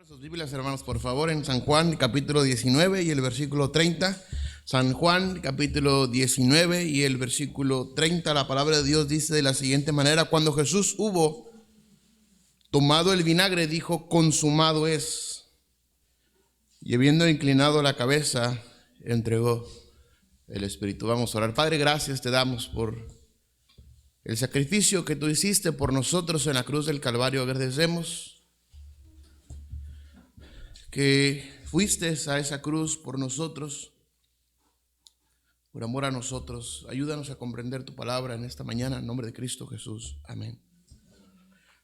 Sus Biblias, hermanos, por favor, en San Juan, capítulo 19 y el versículo 30. San Juan, capítulo 19 y el versículo 30. La palabra de Dios dice de la siguiente manera: cuando Jesús hubo tomado el vinagre, dijo: consumado es. Y habiendo inclinado la cabeza, entregó el Espíritu. Vamos a orar. Padre, gracias te damos por el sacrificio que tú hiciste por nosotros en la cruz del Calvario. Agradecemos que fuiste a esa cruz por nosotros, por amor a nosotros. Ayúdanos a comprender tu palabra en esta mañana, en nombre de Cristo Jesús. Amén.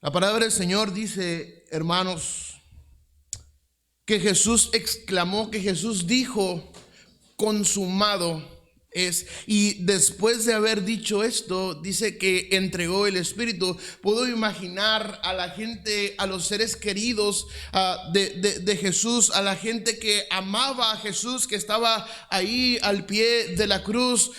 La palabra del Señor dice, hermanos, que Jesús exclamó, que Jesús dijo: consumado es. Y después de haber dicho esto, dice que entregó el Espíritu. Puedo imaginar a la gente, a los seres queridos de Jesús, a la gente que amaba a Jesús, que estaba ahí al pie de la cruz.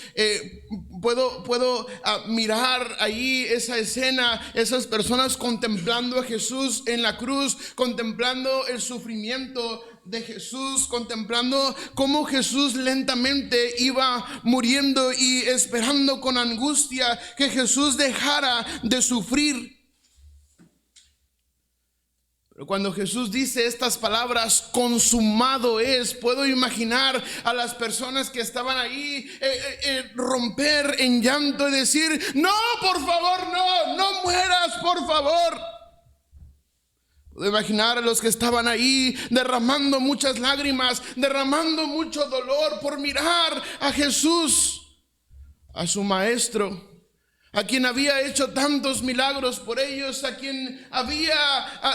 Puedo mirar ahí esa escena, esas personas contemplando a Jesús en la cruz, contemplando el sufrimiento de Jesús, contemplando cómo Jesús lentamente iba muriendo y esperando con angustia que Jesús dejara de sufrir. Pero cuando Jesús dice estas palabras, consumado es, puedo imaginar a las personas que estaban ahí romper en llanto y decir: no, por favor, no mueras, por favor. Puedo imaginar a los que estaban ahí derramando muchas lágrimas, derramando mucho dolor por mirar a Jesús, a su maestro, a quien había hecho tantos milagros por ellos, a quien había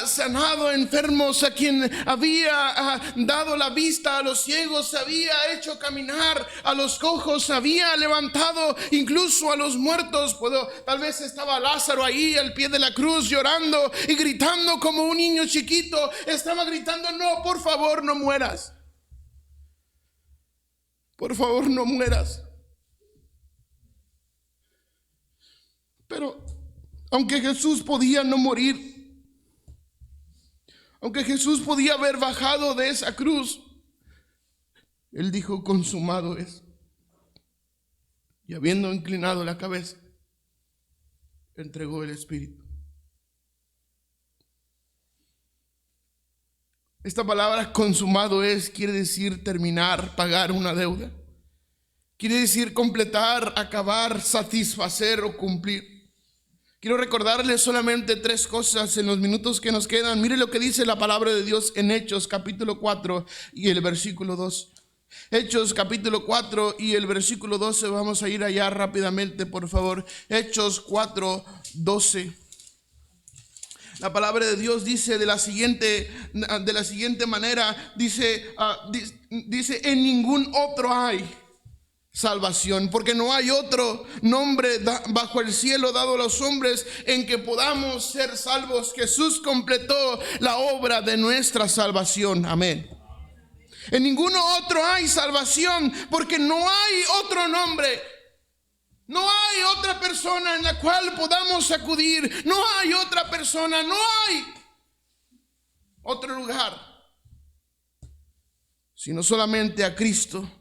sanado enfermos, a quien había dado la vista a los ciegos, había hecho caminar a los cojos, había levantado incluso a los muertos. Tal vez estaba Lázaro ahí al pie de la cruz llorando y gritando como un niño chiquito. Estaba gritando: no, por favor, no mueras. Por favor, no mueras. Pero aunque Jesús podía no morir, aunque Jesús podía haber bajado de esa cruz, Él dijo: consumado es. Y habiendo inclinado la cabeza, entregó el Espíritu. Esta palabra consumado es quiere decir terminar, pagar una deuda. Quiere decir completar, acabar, satisfacer o cumplir. Quiero recordarles solamente tres cosas en los minutos que nos quedan. Mire lo que dice la palabra de Dios en Hechos capítulo 4 y el versículo 2. Hechos capítulo 4 y el versículo 12. Vamos a ir allá rápidamente, por favor. Hechos 4, 12. La palabra de Dios dice de la siguiente manera. Dice, en ningún otro hay salvación, porque no hay otro nombre bajo el cielo dado a los hombres en que podamos ser salvos. Jesús completó la obra de nuestra salvación. Amén. En ninguno otro hay salvación, porque no hay otro nombre, no hay otra persona en la cual podamos acudir, no hay otra persona, no hay otro lugar, sino solamente a Cristo.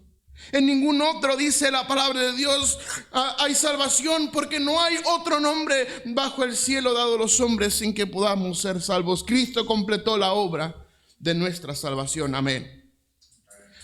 En ningún otro, dice la palabra de Dios, hay salvación, porque no hay otro nombre bajo el cielo dado a los hombres en que podamos ser salvos. Cristo completó la obra de nuestra salvación. Amén.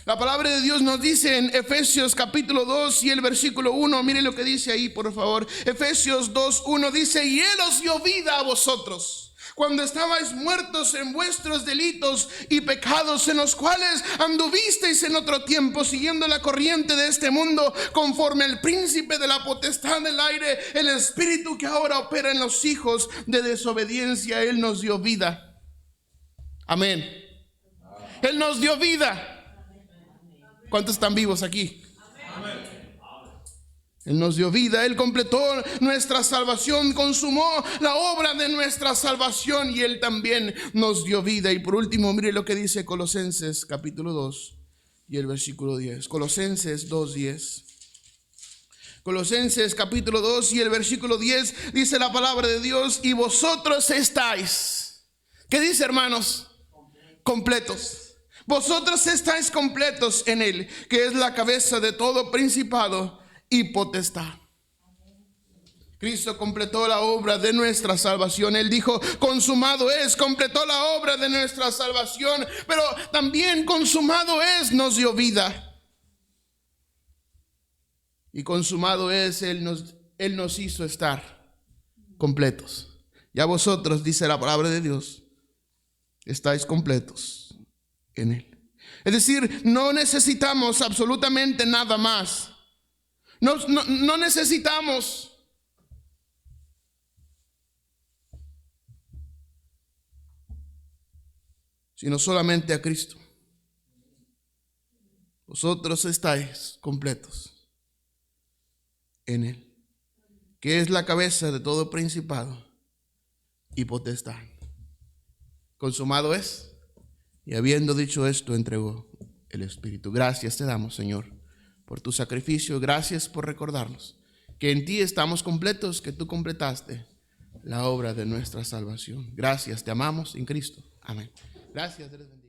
La palabra de Dios nos dice en Efesios capítulo 2 y el versículo 1. Mire lo que dice ahí, por favor. Efesios 2, 1 dice: y Él os dio vida a vosotros cuando estabais muertos en vuestros delitos y pecados, en los cuales anduvisteis en otro tiempo, siguiendo la corriente de este mundo, conforme al príncipe de la potestad del aire, el espíritu que ahora opera en los hijos de desobediencia. Él nos dio vida. Amén. Él nos dio vida. ¿Cuántos están vivos aquí? Amén. Él nos dio vida, Él completó nuestra salvación, consumó la obra de nuestra salvación, y Él también nos dio vida. Y por último, mire lo que dice Colosenses capítulo 2 y el versículo 10. Colosenses 2:10. Colosenses capítulo 2 y el versículo 10 dice la palabra de Dios: y vosotros estáis, ¿qué dice, hermanos? completos. Vosotros estáis completos en Él, que es la cabeza de todo principado y potestad. Cristo completó la obra de nuestra salvación. Él dijo, consumado es, completó la obra de nuestra salvación, pero también consumado es, nos dio vida. Y consumado es, Él nos hizo estar completos. Ya vosotros, dice la palabra de Dios, estáis completos en Él. Es decir, no necesitamos absolutamente nada más. No necesitamos sino solamente a Cristo. Vosotros estáis completos en Él, que es la cabeza de todo principado y potestad. Consumado es, y habiendo dicho esto, entregó el Espíritu. Gracias te damos, Señor, por tu sacrificio. Gracias por recordarnos que en ti estamos completos, que tú completaste la obra de nuestra salvación. Gracias, te amamos en Cristo. Amén. Gracias, Dios bendiga.